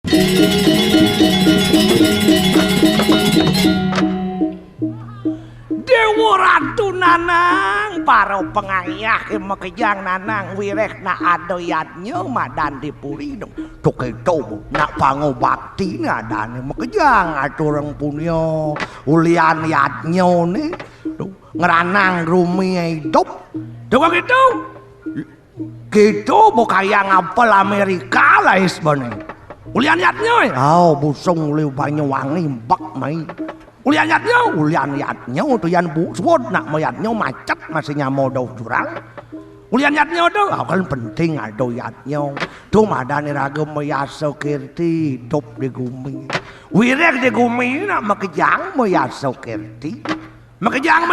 Dewa Ratu Nanang para pengayah makejang Nanang wireh na adoyatnya madan dipuri dong tuketo nak pango bakti ngadane makejang aturang punya ulian yatnya nih ngeranang rumi hidup tuh gitu gitu bukaya ngapel Amerika lah isbane ulian yatnya busung liu Banyuwangi mbak mai ulian yatnya tuh yang buswod nak mayatnya macet masih nyamodau jurang ulian yatnya tuh kan penting ada yatnya tuh madani raga mayaso kirti hidup di gumi wirek di gumi nak makejang mayaso kirti makejang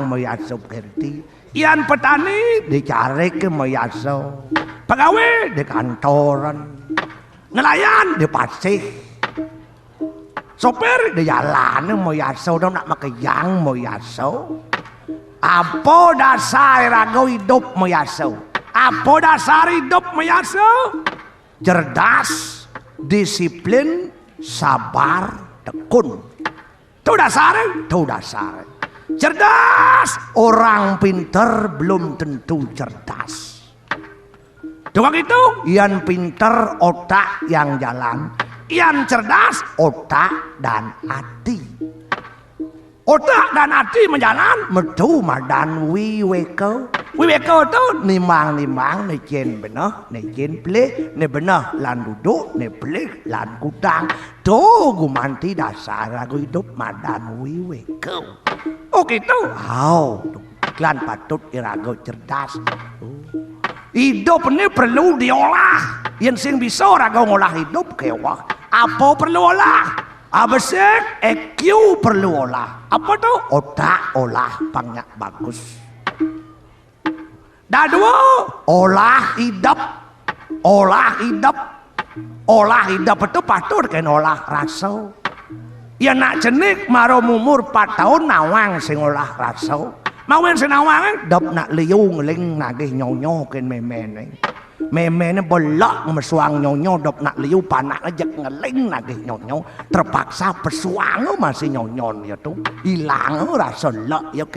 mayaso kirti ian petani dicari ke mayaso pegawai di kantoran nelayan di pasih sopir di jalan mayaso dong nak makejang mayaso apa dasar raga hidup mayaso apa dasar hidup mayaso cerdas disiplin sabar tekun tuh dasar cerdas orang pinter belum tentu cerdas doang itu yang pinter otak yang jalan yang cerdas otak dan hati menjalan metu madan wiweko tuh nimang ni jen benah ni jen pleh ni benah lan duduk ni pleh lan kudang tuh gumanti dasar lagu hidup madan wiweko gitu klan patut irago cerdas hidup ini perlu diolah yang sing bisa raga ngolah hidup kewah apa perlu olah abesek EQ perlu olah apa tuh otak olah banyak bagus dua olah hidup itu patut kan olah rasa ya nak jenik maro umur 4 tahun nawang sing olah rasa mawen senawang dap nak liu ngeling nagih nyonyo ken memene bolak mesuang nyonyo dap nak liu panak ajak ngeling nagih nyonyo terpaksa pesuang masih nyonyon ya tuh hilang rasa lek ya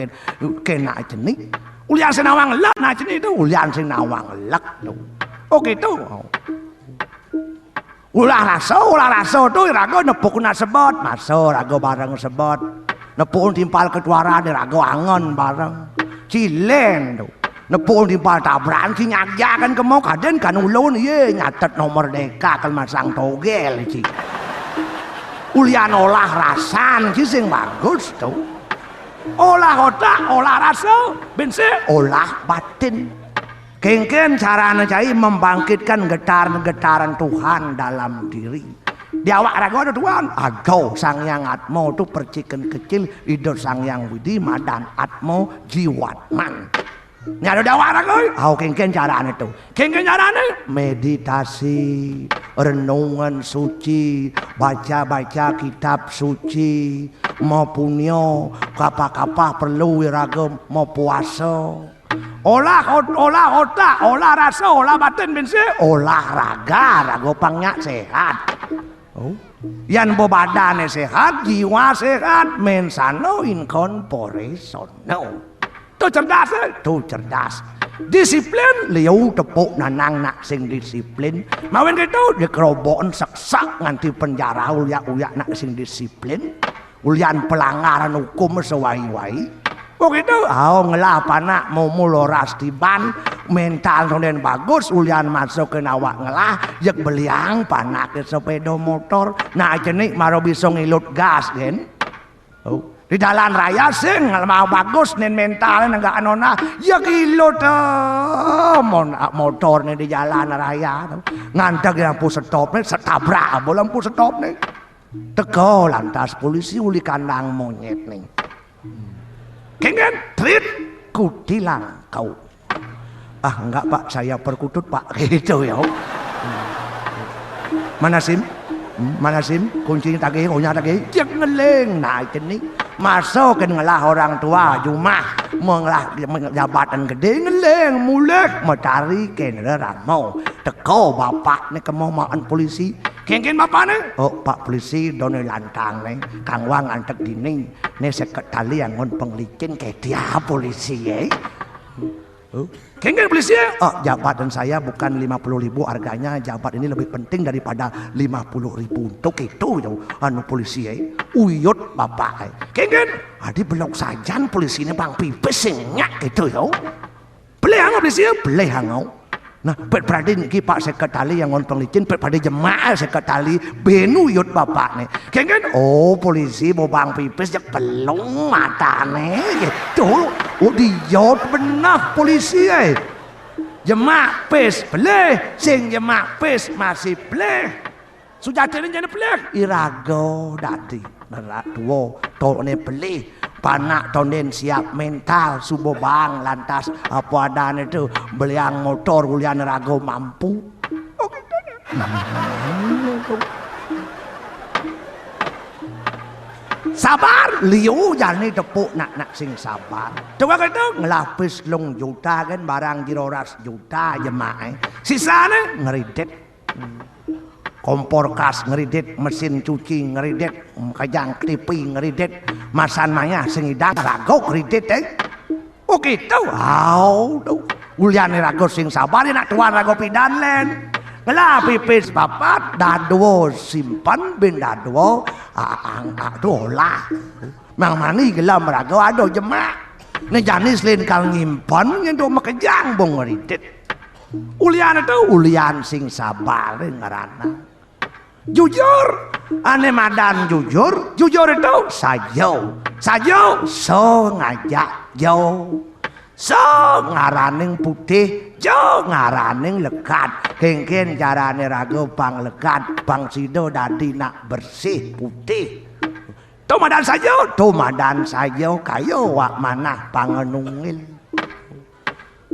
ken nak jenik ulian senawang lek nak jenik itu ulian senawang lek tuh gitu ulah rasa tuh raga nepuk na sebot masuk raga bareng sebot nepuk timpal ketuara di raga angon bareng cilen tuh nepuk timpal tabran si nyagyakan ke mau kaden kan ulun ye nyatet nomor deka kan masang togel ci ulian olah rasan ci sing bagus tuh olah otak olah rasa bense olah batin kengken caranya cai membangkitkan getaran Tuhan dalam diri di awak raga ada Tuhan agau sang yang atmo tu percikan kecil hidup sang yang widi madan atmo jiwatman nyado di awak raga kengken caranya tu kengken caranya meditasi renungan suci baca kitab suci mau punyo kapah perlu raga mau puasa olah otak, olah rasa, olah batin bense, olahraga pangnya sehat. Yang badannya sehat, jiwa sehat, mensano in corporation. Tuh cerdas. Disiplin, liu tepuk nanang nak sing disiplin. Mawen gitu, dikerobon seksak nganti penjara uyak nak sing disiplin. Ulian pelanggaran hukum sewai-wai. Gitu, ngelah panak mau muloras tiban mental noden bagus ulian masuk ke nawak ngelah jak beliang panak ke sepeda motor nah jenik maro bisa ngilut gas kan di jalan raya sing mau bagus nen mental enggak anona jak ilut motor nih di jalan raya ngantek lampu stop nih setabrak lampu stop nih teko lantas polisi uli kandang monyet nih kengen trit kutilang kau enggak pak saya perkutut pak gitu ya mana sim kuncinya tagih jak ngeleng nah ini masuk ke ngelah orang tua cuma mengelah jabatan gede ngeleng mulek mencari kenera mau teko bapak nih kemomaan polisi. Kengken bapak nih? Oh pak polisi doni lantang nih, kang wang antek dini, nih seket tali yang ngon penglicin kayak dia polisi ya. Kengken polisi ya? Oh jabatan saya bukan 50.000 harganya, jabatan ini lebih penting daripada 50.000 untuk itu ya, anu polisi ya. Uyut bapak. Kengken? Adi belok sajan polisi ini bang pipis nyak gitu ya. Beli hangau polisi ya? Beli hangau. Nah, pet pradin ki Pak Sekretari yang ngontong licin, pet pada jemaah sekretari benu yut bapak nih. Kengken, oh polisi mau bang pipis jak pelong mata nih, gitu. Oh diyot benah polisi jemaah pes beleh, sing jemaah pes masih beleh. Sujati ini jadi beleh. Irago dati, nerak duo, tone beleh. Panak tonden siap mental subuh bang lantas apa adanya itu beliang motor kuliah rago mampu. Oh gitu ya. Sabar liu jani tepuk nak sing sabar. Coba gitu ngelapis long juta kan barang diroras juta jemaah. Sisanya ngeridet. Kompor kas ngeridet, mesin cuci ngeridet, kajang kripi ngeridet, masan maya sengidang rago ngeridet oh gitu. Uliane rago sing sabar nak tuan rago pidan len. Ngela pipis papat dadwo simpan ben dadwo dolah. Mang mani gelam rago ado jemak. Ne janis len kal ngimpan ngendo makejang bong ngeridet. Ulian itu ulian sing sabar ngarana. Jujur, ane madan jujur itu sajo so ngajak jo, so ngaraning putih, jo ngaraning lekat. Kengken carane rago bang lekat, bang sido dadi nak bersih putih. Tomadan sajo, kayo wak manah pangenungil.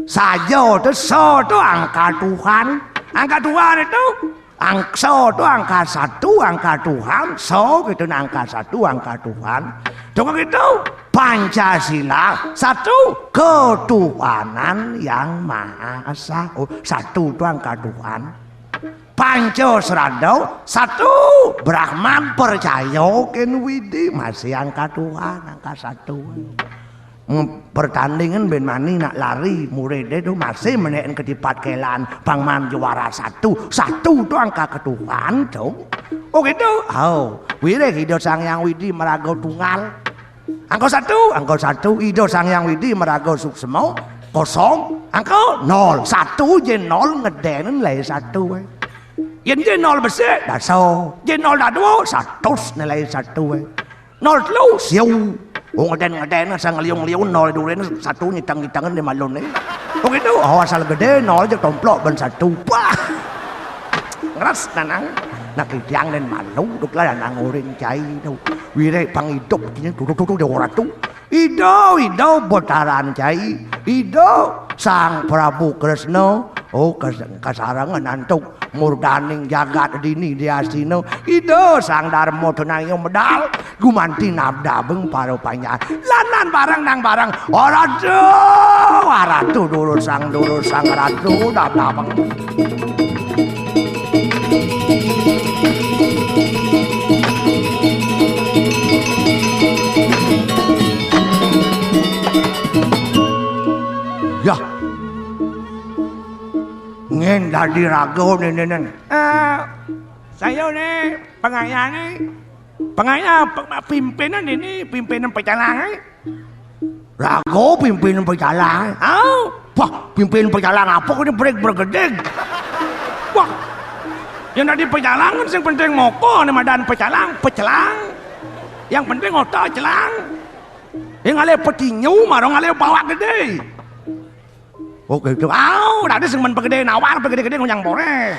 Sajo itu so itu angka Tuhan itu. Angso itu angka 1, angka Tuhan. So gitu angka 1, angka Tuhan. Coba gitu Pancasila 1 ketuhanan yang Maha Esa. Oh, 1 itu angka Tuhan. Pancasrado 1 Brahman percaya ken widi masih angka Tuhan, angka 1. Pertandingan ben mani nak lari murid itu masih menaikkan ketipat kelan pangman juara 1 itu angka ketuhan dong. Oh gitu. Wire hidup sang yang widi merago tunggal angka 1 hidup sang yang widi merago suksemo kosong angka 0 1 jen 0 ngedenen nilai 1 yen jen 0 besar daso jen 0 dado 100 nilai 1 0 telu siu. Oh ngeden sang ngeliung-liung 0 duren 1 nyitang-nyitangan di malon oh gitu. Asal gede 0 aja tomplok ben 1 bah ngeras nanang nak tiang len malu duk lah nang uring cai do wire pangidop kinya tutu de oratu ido botaran cai ido sang Prabu Kresna. Oh kasarangan antuk murdaning jagat dini diasino ido sang Darmo tunayong medal gumanti nabdabeng parupanya lanan barang nang barang waratu dulu sang ratu nabdabeng. Ya ngen dari rago nenen. Saya nih pengaya pimpinan ini pimpinan pecalang. Rago pimpinan pecalang. Wah pimpinan pecalang apa ini break bergedeg. Wah yang tadi pecalangan yang penting moko nih madan pecalang. Yang penting otak celang. Yang ngale petinyu marong ngale bawa gede. Oke itu, tadi semen pegede nawar pegede-gede ngunyang bore.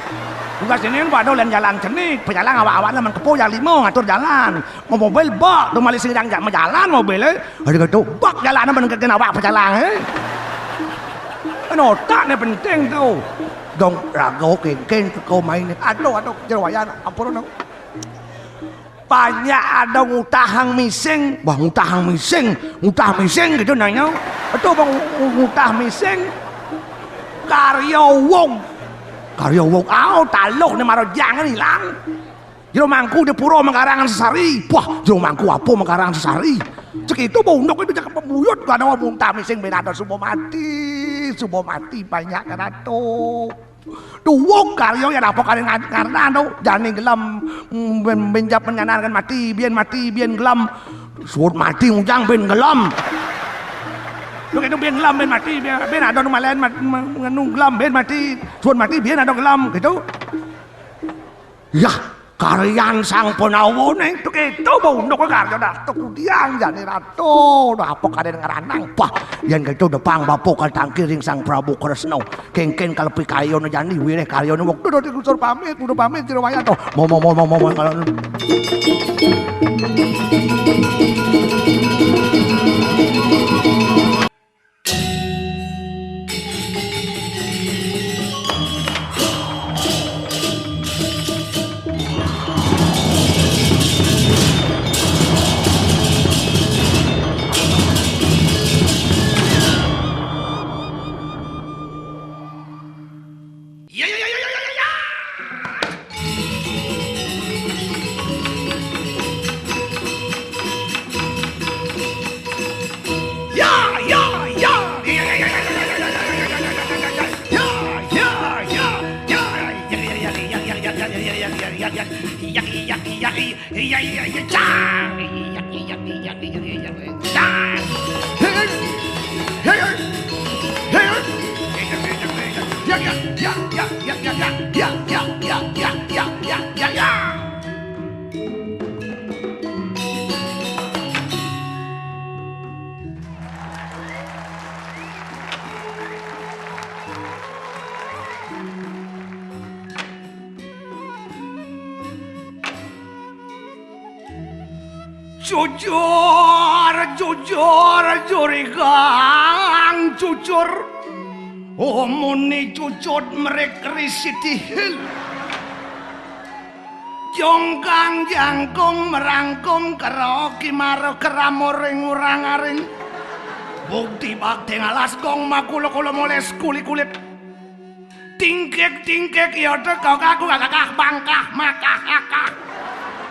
Tugas ini waduh lain jalan cenik, pejalan awal-awalnya man kepo yang 5 ngatur jalan. Mau mobil bak, tuh malah sing jangan jalan mobilnya. Ada gitu, bak jalan man kena awak pejalan. Otak nih penting tuh. Dong rago kengkeng kau main nih, aduh jerwayan, ampun dong. Banyak ada ngutahang mising, wah ngutah mising gitu nanya. Itu bang ngutah mising. Karya wong Karya wong taluh nih maro jangan hilang. Jero mangku di pura Mangkarangan Sesari. Wah, jero mangku apa Mangkarangan Sesari? Cek itu bondok itu cakep pembuyut kan wong tami sing ben ada supo mati banyak kan ato. Duwung karya ya apa kalian karena do jane gelem benjap menyanarkan mati biyen gelem suut mati ujang ben gelem. Lu itu biyen gelem ben mati ben ada nu malen nganu gelem ben mati suut mati biyen ada gelem gitu. Yah karyan sang Penawa ning tuk itu bondok karya dah tukudiang jane rato apa kalian ngaranang bah yen gitu depang bapuk tangkiring sang Prabu Kresna kengken kalepi kayono jani wireh karyane wong kudu dikusur pamit jero wayah to mo jujur omone cucut merek risidihil jongkang jangkung merangkung karo kimaro keramoring urangaring bukti bakti ngalas kong makulo-kulo moles kulit tingkek ya kau kaku kakak bangkah makah akah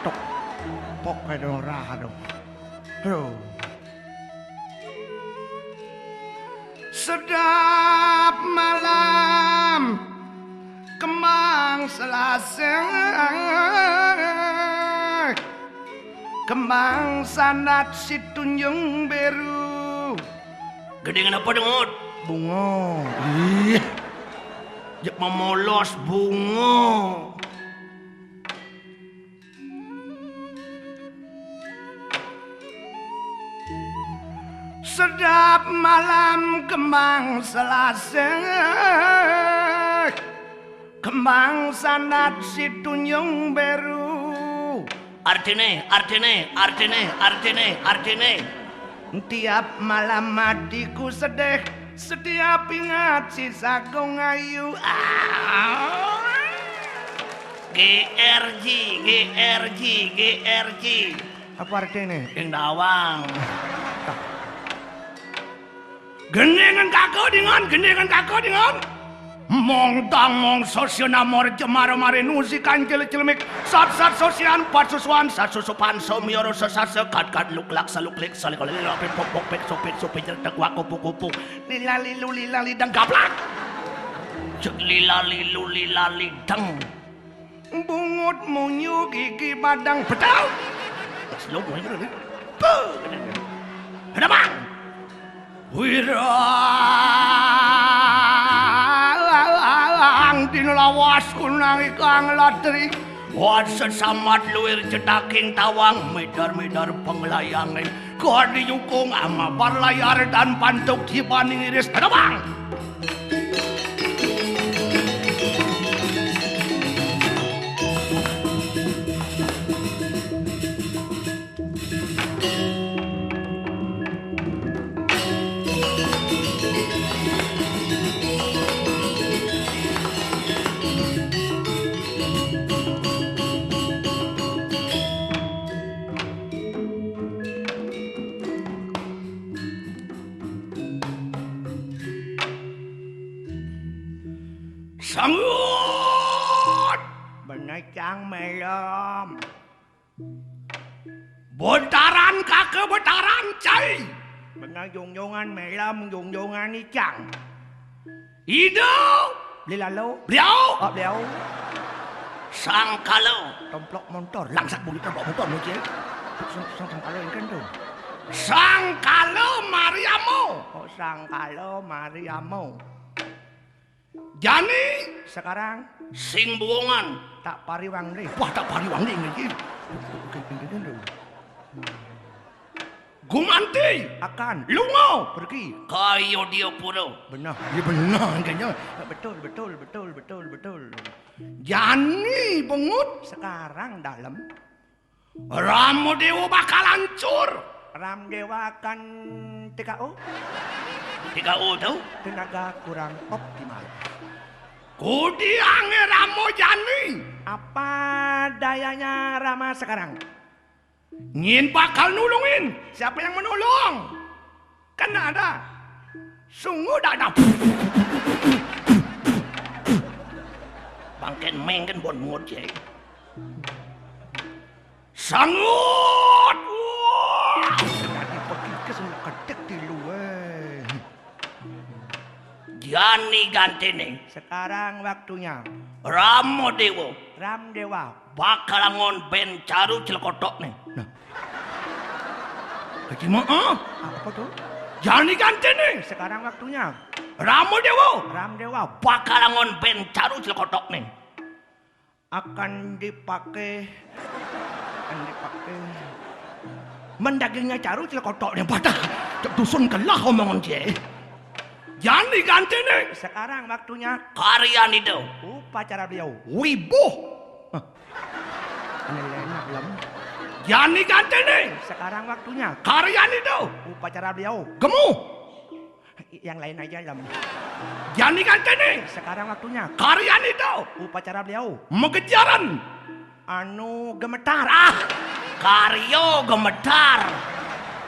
tok pok dong rah dong sedap malam kembang selasih kembang sanat si tunjung beru gede kenapa dengut bunga ih jak memolos bunga sedap malam kembang selasih kembang sanat si tunjung beru artine tiap malam hatiku sedih setiap ingat si Sagung Ayu GRG apa artine yang dawang gendengan kakak dengan mong tang mong sosyo namor jemaro mare nusi kancil cilmik sat sosian pat susuan sat susupan somioro sesat sekat kat luklak saluklik salikole lapet pok pek sopet jertek wako kupu lilali dang gaplak cek lilali dang bungut munyu gigi badang betal slow ini ada bang wirang dinelawas kunang ikang latri wat sesamat luir cedaking tawang medar penglayangin kodi yukung ama parlayar dan pantuk dipaning iris terbang Naikang melom. Bentaran kakak bentaran cai. Mengayung-yungan melom yung-yungan ikang. Hidup. Beli lalu. Beliau. Oh beliau. Sang kalau. Tomplok motor. Langsak bunyi tomplok motor ni cik. Sang kalau yang kan tu. Sang kalau Mariamo. Oh sang kalau Mariamo. Jani sekarang sing buongan tak pariwang deh. Wah tak pariwang deh ni. Gumanti akan lungo pergi kayo dia puro. Benar. Ya benar kayaknya. Betul. Jani bengut sekarang dalam. Ramo Dewa bakal hancur. Ram Dewa akan TKO. TKO tahu? Tenaga kurang optimal. Kudiange Ramo Jani. Apa dayanya Rama sekarang? Ngin bakal nulungin. Siapa yang menolong? Kan ada. Sungguh tak ada. Bangken mengken bon ngut cek. Sangut. Jadi pergi ke sana kedek di luar. Jani ganti nih. Sekarang waktunya. Ramo Dewa. Ram Dewa. Bakal ngon ben caru cilekotok nih. Nah. Gimana? Apa tuh? Jani ganti nih. Sekarang waktunya. Ramo Dewa. Ram Dewa. Bakal ngon ben caru cilekotok nih. Akan dipakai. Mendagingnya caru cilekotok nih. Pada dusun kelah omongan dia. Jani ganti nih. Sekarang waktunya. Karyan itu. Upacara beliau. Wibuh. Ini enak lem. Jani ganti nih. Sekarang waktunya. Karyan itu. Upacara beliau. Gemuh. Yang lain aja lem. Jani ganti nih. Sekarang waktunya. Karyan itu. Upacara beliau. Mengejaran. Anu gemetar. Karyo gemetar.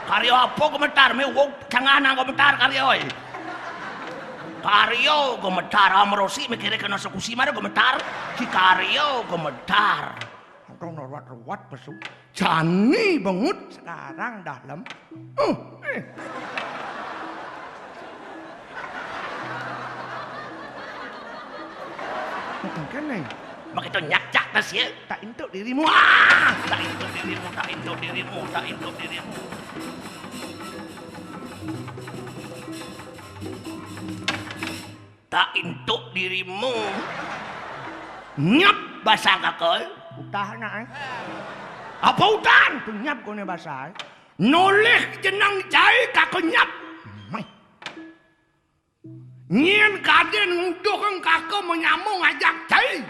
Karyo apa gemetar? Mewok cangan gemetar karyo. Karyo gemetar. Amrosi mikirnya kena sekusi mana gemetar. Si karyo gemetar. Tong rawat-rawat pesu. Jani bengut sekarang dalam. Mungkin nih. Begitu nyak-cak tas ya. Tak intuk dirimu. Tak intuk dirimu. Tak intuk dirimu. Nyap bahasa kakak. Utah nak apa utan? Nyap kau ni bahasa. Noleh jenang jai kakak nyap. Nyen kaden untuk kakak menyambung ajak jai.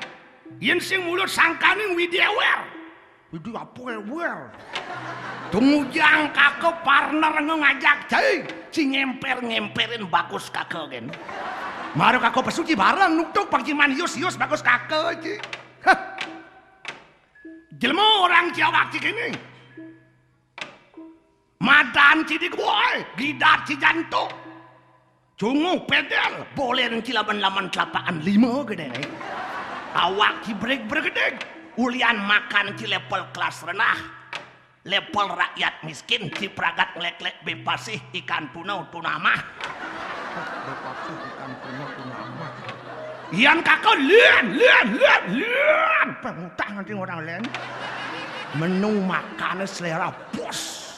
Yen sing mulut sangkaning widyawer. Widu apa wer? Tungujang kakak partner ngajak jai. Si ngemper-ngemperin bagus kakak kan. Maru kakak pesuci bareng nuktuk pagjiman yus bagus kakak je. Jelma orang Jawa gini. Madan cidik boy, gidat ci jantung. Cungu pedal, boleh cilaban-laman kelapaan 5 gede. Awak ci break bergede. Ulian makan ci level kelas renah. Level rakyat miskin ci pragat ngelek-lek bebasih ikan tuna mah. Bebasih ikan tuna mah. Ian kakak lian. Pengutang nanti orang lain. Menu makan selera bos.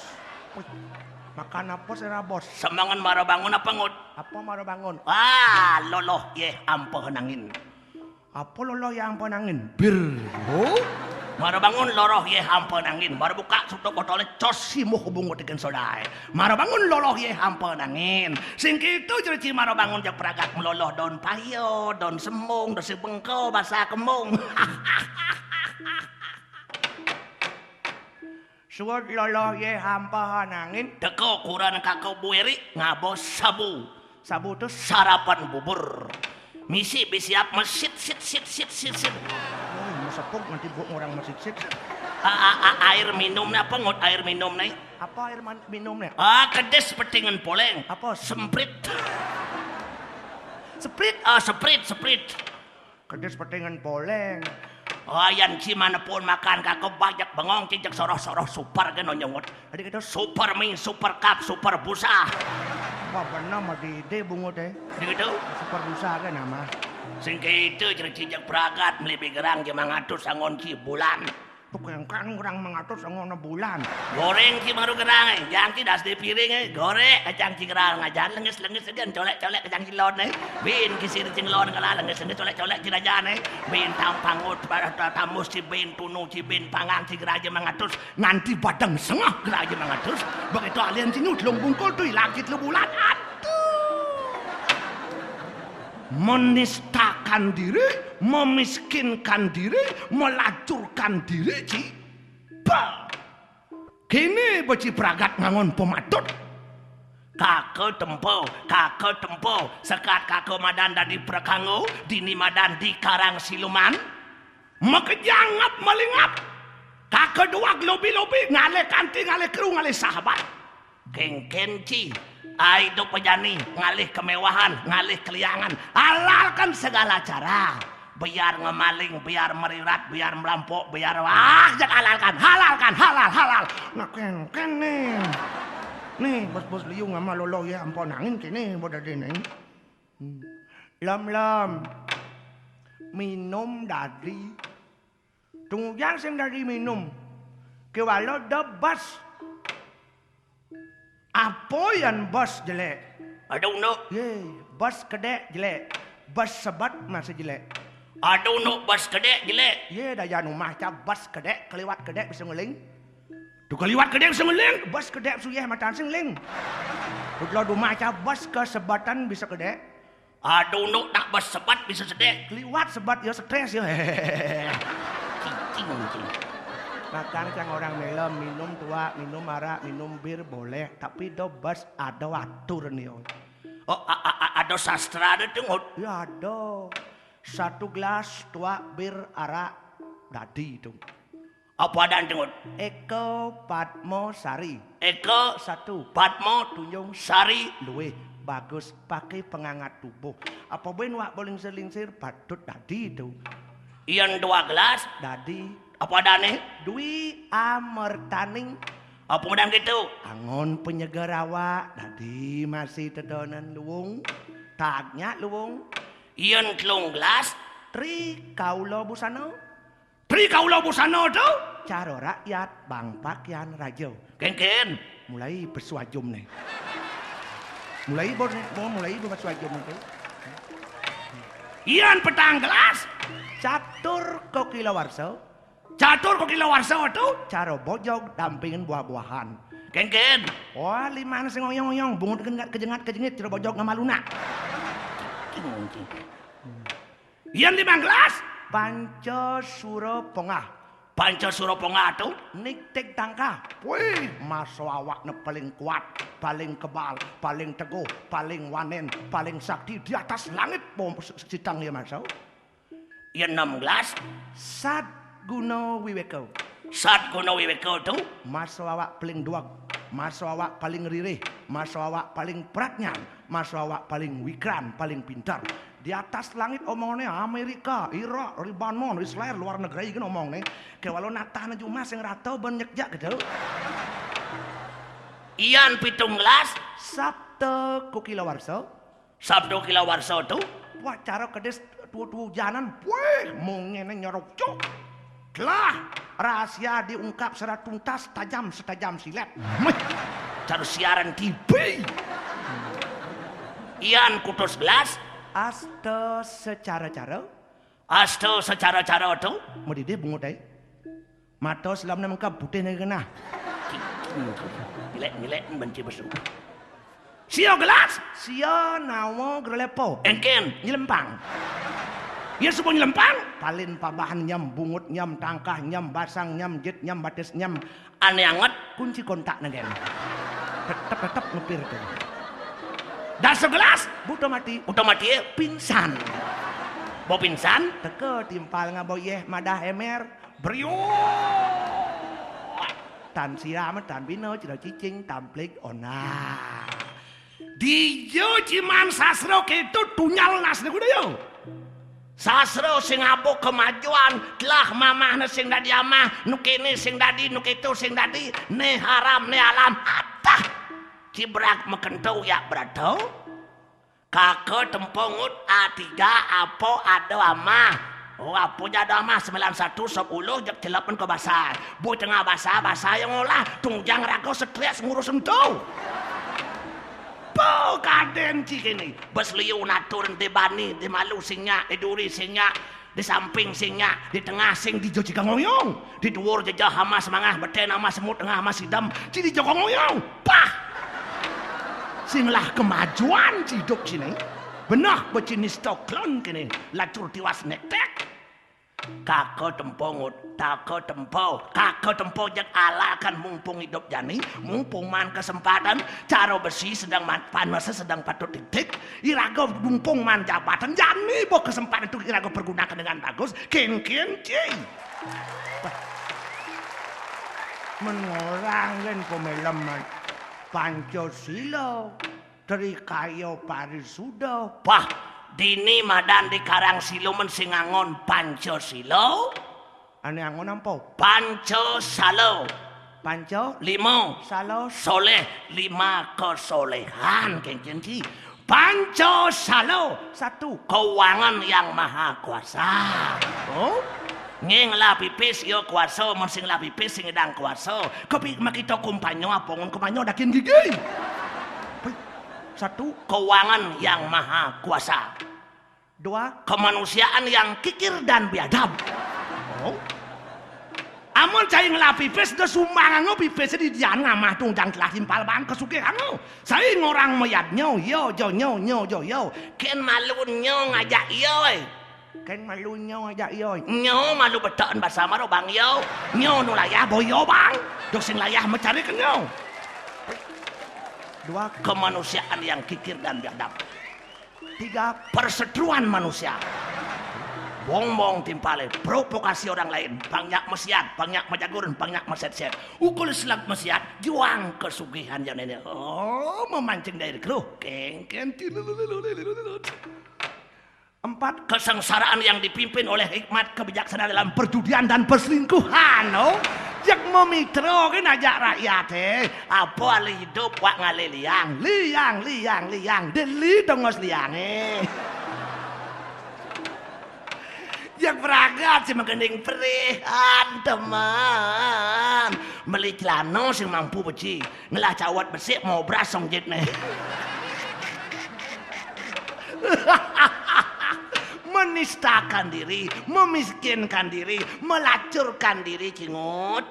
Makan apa selera bos? Semangan mara bangun apa ngut? Apa mara bangun? Loloh ye ampo nangin. Apa loloh yang ampo nangin? Bir. Mara bangun loroh ye hampa nangin. Mara buka suto botolnya cosimuh bungut ikan sodai. Mara bangun loloh ye hampa nangin. Sing kitu cerci mara bangun jak peragat meloloh daun payo, daun semung, daun sibengkau, basa kemung. Suat loloh ye hampa nangin. Teko ukuran kakao bueri ngabos sabu. Sabu itu sarapan bubur. Misi bisiap mesit sit. Sepuk nanti buat orang masih sit. Air minumnya apa ngut air minumnya? Apa air minumnya? Kedes petingan poleng. Apa? Semprit. Seprit. Seprit. Kedes petingan poleng. Ayan si mana pun makan kakak banyak bengong cicak soroh-soroh super kan nyongot. Tadi kita super mie, super cup, super busa. Wah benar mah di bungut Tadi gitu. super busa kan nama. Sing itu cicak beragat melibih gerang jemang atus angon si bulan. Tuh kan kurang mengatur sangono bulan. Goreng si baru gerang, jang si das di piring goreng kacang si gerang ngajan lenges segan colek kacang si lon bin kisir cing lon kala lenges colek si rajan bin tampangut tamus si bin tunu si bin pangang si geraja mangatus Nanti badang sengah geraja mangatus. Begitu alien sini utlong bungkul tuh lakit lu bulan. Menistakan diri, memiskinkan diri, melacurkan diri, Ci. Bah! Kini beci pragat ngangon pematut. Kakek tempo, sekat kakek madan dari perkango, dini madan di karang siluman. Makejangap melingap. Kakek dua lobi-lobi, ngale kanti, ngale kru, ngale sahabat. Kengken Ci. Itu pejani, ngalih kemewahan, ngalih keliangan. Halalkan segala cara. Biar ngemaling, biar merirat, biar melampok, biar jangan halalkan, halal. Nah ken nih. Nih bos-bos liu ngama lolo ya ampun angin kini boda dene. Lam. Minum dari. Tungguan sing dari minum. Kewalo debas. Apa yang bos jelek? Aduh no. Bos kedek jelek. Bos sebat masih jelek. Aduh no, bos kedek jelek. Daya rumah cap bos kedek, keliwat kedek bisa ngeling. Tu keliwat kedek bisa ngeling, bos kedek suyeh matan sing ling. Tutlo rumah cap bos kesebatan bisa kedek. Aduh no, tak bos sebat bisa sedek. Keliwat sebat ya stres ya. Cing. Makan kan orang melem, minum tua, minum arak, minum bir boleh, tapi do bos ada atur nih. Oh, ada sastra ada tengok. Ya ada. 1 gelas tua bir arak dadi itu. Apa ada tengok? Eko Patmo Sari. Eko 1 Patmo Tunjung Sari. luwih bagus pakai pengangat tubuh. Apa ben wak boling selingsir patut dadi itu. Iyan 2 gelas. Dadi Apa ada nih? Dwi Amertaning. Apa udah gitu? Angon penyegar awak dadi masih tedonan luwung. Tagnya luwung. Iyan 3 gelas. Tri Kaulo Busano. Tri kaulo busano tuh. Caro rakyat Bang Pakyan Rajo. Ken. Mulai bersuajum nih. Mulai bersuajum nih. Iyan 4 gelas. Catur Kokilawarso. Catur kok kilawarsa tuh. Caro bojog dampingin buah-buahan. Ken. Wah, 5 sing oyong-oyong, bungut kejengat-kejengit, caro bojog ngamaluna. Iyan 5 gelas. Panco Suro Pongah. Panca Suropongah tuh. Niktik tangka. Wih, maso awaknya paling kuat, paling kebal, paling teguh, paling wanen, paling sakti di atas langit. Sitang ya maso. Iyan 6 gelas. Sat Guno Wiweko. Sat Guno Wiweko tuh. Maso awak paling duag, maso awak paling ririh, maso awak paling pratnya, maso awak paling wikran, paling pintar. Di atas langit omongnya Amerika, Irak, Libanon, Israel, luar negeri kan omongnya. Kewalau natahna cuma sing ratau banyak jak gitu. Iyan 7 gelas. Sabtu Kukilawarso. Sabtu kilawarsa tuh. Wah cara kedes tuh jalan. Wih, mungkin nyorok cok. Telah rahasia diungkap secara tuntas setajam silet. Cara siaran TV. Iyan kutus gelas. Asto secara cara tuh. Medide bungut ay. Mato selam na mengka putih na kena. Gilek benci besu. Sio gelas. Sio nawo grelepo. Engken. Nyelempang. Ya semua nyelempang. Palin pabahan nyam, bungut nyam, tangkah nyam, basang nyam, jet nyam, batis nyam. Aneh anget. Kunci kontak na gen. Tetep ngepir tuh. Dan segelas. Buto mati ya. Pingsan. Bo pingsan. Teke timpal ngaboyeh madah emer. Brio. Tan siram tan bino ciro cicing tamplik ona. Diyo ciman sasro itu tunyal nas nih kuda yo. Sasro sing abuk kemajuan telah mamahna sing dadi amah nu kene sing dadi nu kitu sing dadi ne haram ne alam atah cibrak mekentau ya brado kake tempongut A3 apo ado amah oh apo jado amah 91 10 jek telepon ke basar bu tengah basah yang olah tungjang rago stres ngurus entou po kaden cikini bes liu naturen di bani di malu singnya di duri singnya di samping singnya di tengah sing di joji kangoyong di dhuwur jejah hama semangah beten ama semut tengah ama sidam ci di joko ngoyong pah singlah kemajuan ciduk sini benah becinis toklon kini lacur tiwas nektek kako tempongut tako tempo jak ala kan mumpung hidup jani mumpung man kesempatan caro besi sedang panasnya sedang patut titik irago mumpung man jabatan jani bo kesempatan itu irago pergunakan dengan bagus ken ciy mengurangan pemelaman Pancasila dari kayo parisuda pah dini madan di karang silumen sing angon Pancasila ane angon ampo Pancasalo panco limo salo soleh 5 kesolehan kencenci Pancasalo 1 keuangan yang maha kuasa oh ngeng lah pipis yo kuasa mun sing lah pipis sing edang kuasa kopi makita kumpanyo apongon kumpanyo dakin gigi 1 keuangan yang maha kuasa 2 kemanusiaan yang kikir dan biadab oh amun cai ngelapi pipis de sumbangan pipis di dian ngamah tungjang telah timpal bang kesuke kango saya ngorang mayat nyo yo ken malun nyo ngajak yo ken malun nyo ngajak yo nyo malu betaan bahasa maro bang yo nyo nu layah boyo bang dok sing layah mencari ke nyo 2 kemanusiaan yang kikir dan biadab 3 perseteruan manusia bongbong timpale provokasi orang lain banyak mesiat banyak majaguran banyak meset-set ukul selag mesiat juang kesugihan yang ini oh memancing dari keruh kengken 4 kesengsaraan yang dipimpin oleh hikmat kebijaksanaan dalam perjudian dan perselingkuhan oh jak memitro kan ajak rakyat apa ali hidup wak ngale liang deli dongos liange jak beragat si mengending perihan teman beli celana sing mampu beci ngelah cawat bersih mau berasong jet nih menistakan diri, memiskinkan diri, melacurkan diri cingut.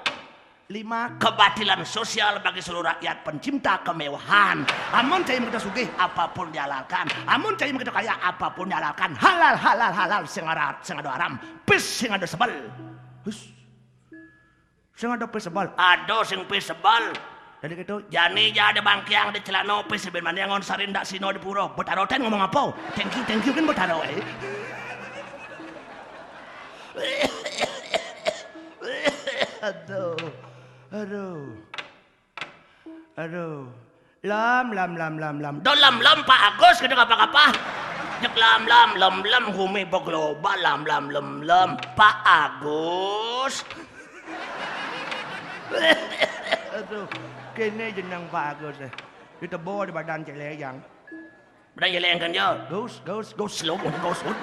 5 kebatilan sosial bagi seluruh rakyat pencinta kemewahan. Amun cai kita sugih apapun dihalalkan. Amun cai kita kaya apapun dihalalkan. Halal sing ada haram. Pis sing ada sebal. Sing ada pis sebal. Ado sing pis sebal. Jadi gitu, jani jadi bangkiang di celana pis sebenarnya ngon sarindak sino di puro. Betaroten ngomong apa? Thank you kan betaro aduh lam do lam Pak Agus kada apa jek lam humi bo global lam Pak Agus aduh kene jeneng Pak Agus ditebo di badan celeyang kan yo go slow go slow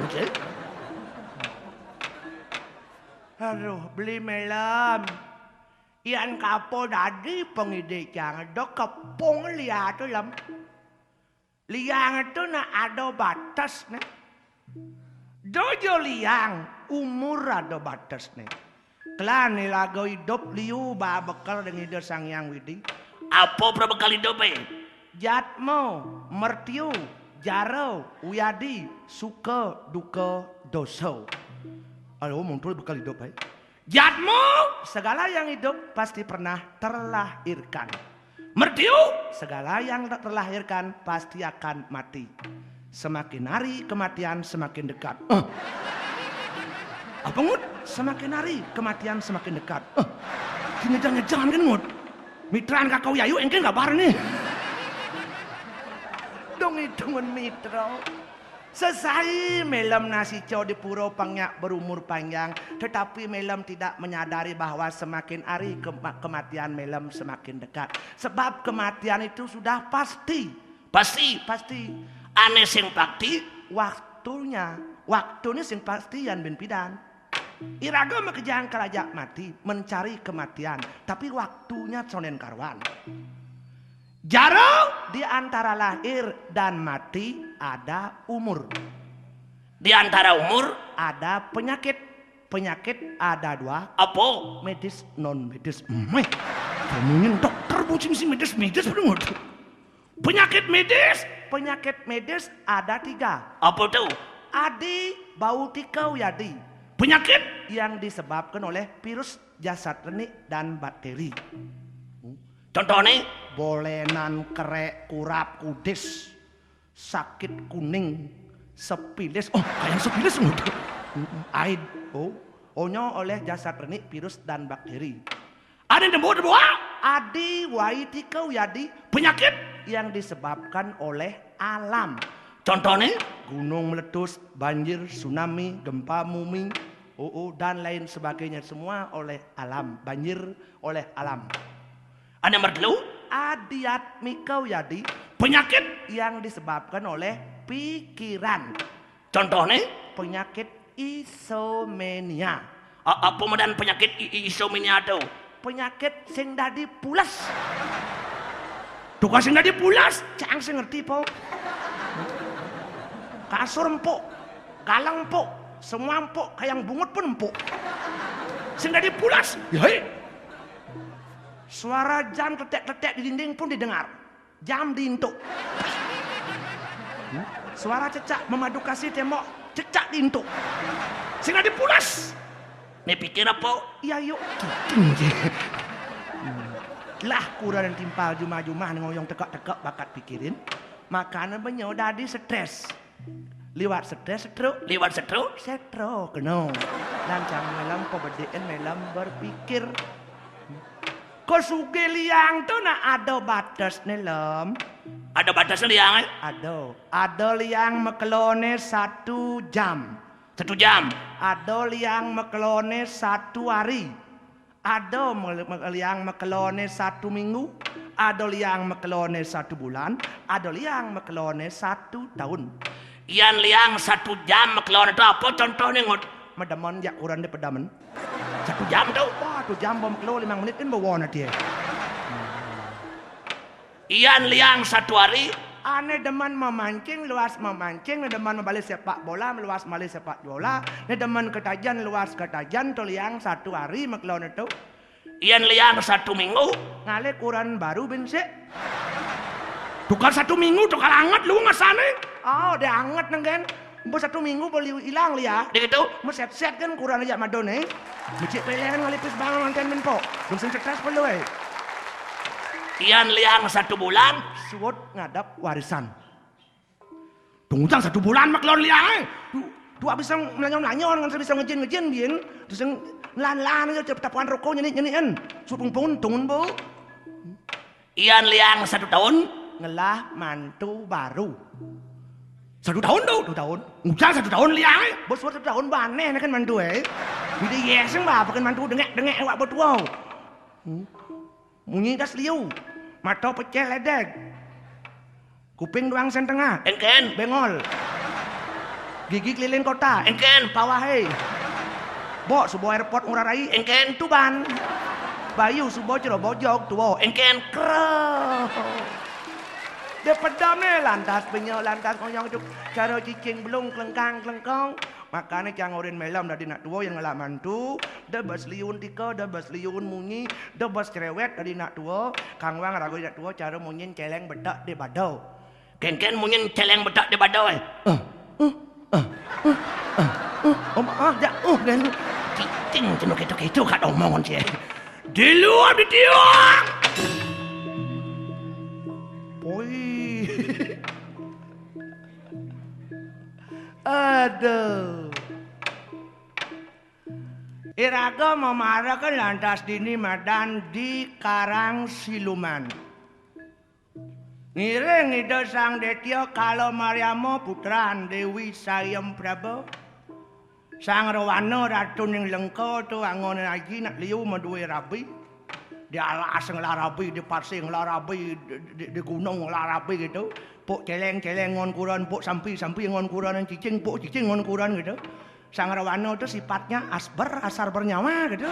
aduh beli melam ian kapo dadi pengide jangan do kepung lihat tu lam liang itu na ada batas ne dojo liang umur ada batas ne kelan lagu hidup liu ba bekal dengan hidup sang yang widi apa berbekal hidup jatmo mertiu jaro uyadi suka duka dosa aduh muncul bekal hidup jatmu segala yang hidup pasti pernah terlahirkan mertiu segala yang tak terlahirkan pasti akan mati semakin hari kematian semakin dekat apa ngut semakin hari kematian semakin dekat jangan kan ngut mitraan kakau yayu engke gak bar nih dong hitungan mitra Sesai Melem Nasico di Puro Pangyak berumur panjang, tetapi Melem tidak menyadari bahwa semakin hari kematian Melem semakin dekat. Sebab kematian itu sudah pasti. Pasti. Aneh sing pasti. Waktunya sing pastian ben pidan. Iraga makejang kalajak mati, mencari kematian, tapi waktunya sonen karwan. Jaro di antara lahir dan mati ada umur. Di antara umur ada penyakit. Penyakit ada dua. Apa? Medis, non medis. Ngomongin dokter bucin si medis belum. Penyakit medis ada 3. Apa tuh? Adi bau tikau yadi. Penyakit yang disebabkan oleh virus jasad renik dan bakteri. Contohnya bolenan, kerek, kurap, kudis, sakit kuning, sepilis. Oh, kayak sepilis mudah. Aid. Onyo oleh jasad renik, virus dan bakteri. Ada debu. Adi waitikau yadi. Penyakit yang disebabkan oleh alam. Contohnya gunung meletus, banjir, tsunami, gempa bumi, dan lain sebagainya, semua oleh alam. Banjir oleh alam. Ada merdu. Adiat mikau yadi. Penyakit yang disebabkan oleh pikiran. Contohnya penyakit isomenia. Apa medan penyakit isomenia itu? Penyakit sing dadi pulas. Tukang sing dadi pulas? Cang sing ngerti po. Kasur empuk, galang empuk, semua empuk, kayak bungut pun empuk. Sing dadi pulas. Ya. Suara jam tetek-tetek di dinding pun didengar. Jam diintuk. Suara cecak memadu kasih tembok, cecak diintuk. Sing dadi pulas. Nih pikir apa? Iya yuk. Lah kurang dan timpal jumah-jumah ngoyong tekak-tekak bakat pikirin. Makanan banyak dadi stres. Liwat stres stroke. Stroke no. Lancang melam pebedeen melam berpikir. Kosuge liang tuh ada batas nelam. Ada batasnya liang? Ada liang mekelone 1 jam. 1 jam. Ada liang mekelone 1 hari. Ada liang mekelone 1 minggu. Ada liang mekelone 1 bulan. Ada liang mekelone 1 tahun. Ian liang 1 jam mekelone itu apa contohnya ngot? Medeman jak kurang di pedaman. 1 jam tuh? Wah, 1 jam bom kelo 5 menit kan bawa dia. Ian liang 1 hari. Ane deman memancing, luas memancing. Ne deman membalik sepak bola, luas balik sepak bola. Ne deman ketajan, luas ketajan. Tu liang 1 hari mekelon itu. Ian liang 1 minggu. Ngale kurang baru bensek. Tukar 1 minggu, tukar anget lu ngasane. Oh, dia anget nengen. Bo 1 minggu boleh hilang liya. Dia gitu. Meset-set kan kurang aja madone. Mecik pelehan ngalipis bangun manten menpo. Dungseng cerdas perlu Ian liang 1 bulan. Suwot ngadap warisan. Tunggu 1 bulan maklon liang. Tu abis yang melanyon-lanyon kan bisa ngejin-ngejin bien. Terus yang lan-lan aja tapuan rokok nyanyi-nyanyian. Supung-pungun tunggun bo. Ian liang 1 tahun. Ngelah mantu baru. 1 tahun tuh? 1 tahun. Ngujang 1 tahun liang. Bos 1 tahun baneh kan mantu Bida yeseng ba pakai mantu dengek-dengek awak betuau. Munyi tas liu. Mata pecel ledek. Kuping doang sen tengah. Engken. Bengol. Gigi keliling kota. Engken. Pawahe. Bo subo airport ngurarai. Engken. Tuban. Bayu subo cero bojog tuwo. Engken. Kro. Dia pedam lantas penyok lantas ngoyong cuk. Cara cicing belum kelengkang. Makanya cang orin melam dari nak tua yang ngelak mantu. Dah bas liun tika, dah bas liun munyi. Dah bas cerewet dari nak tua. Kang wang ragu nak tua cara munyin celeng bedak di badau. Ken munyin celeng bedak di badau Kan. Cicing cenuk itu kat omongan sih. Di luar di tiang. Aduh. Iraga memarakan lantas dini madan di Karang Siluman. Ngiring ida sang Detya Kala Maryama putraan Dewi Sayem Praba. Sang Rawana ratu ning Lengka tu angone aji nak liu maduwe rabi. Di alas ngelarabi, di pasir ngelarabi, di gunung ngelarabi gitu. Puk celeng-celeng ngon kuran, puk sampi ngon kuran, cicing ngon kuran gitu. Sang Rawana tu sifatnya asar bernyawa gitu.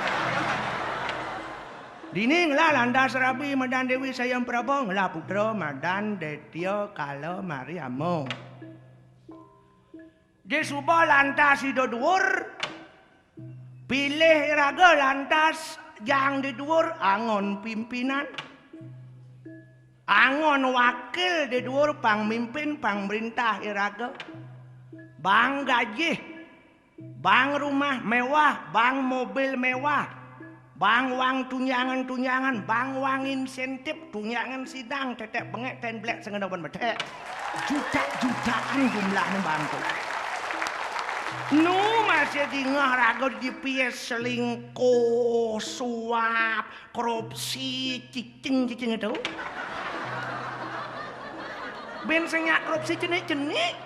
Dini ngela landas rabi Madan Dewi Sayem Praba ngela putra Madan Detya Kala Maryama. Di suba lantas ida dhuwur pilih raga lantas jang di dhuwur angon pimpinan. Angon wakil di dhuwur pangmimpin pangmerintah iraga. Bang gaji, bang rumah mewah, bang mobil mewah. Bang wang tunjangan, bang wang insentif, tunjangan sidang, tetek bengek, ten blek, sengedawan betek. Juta-jutaan jumlahnya bang tu. Nu masih dingah raga di pies selingkuh, suap, korupsi, cicing itu. Ben senyak korupsi jenik-jenik.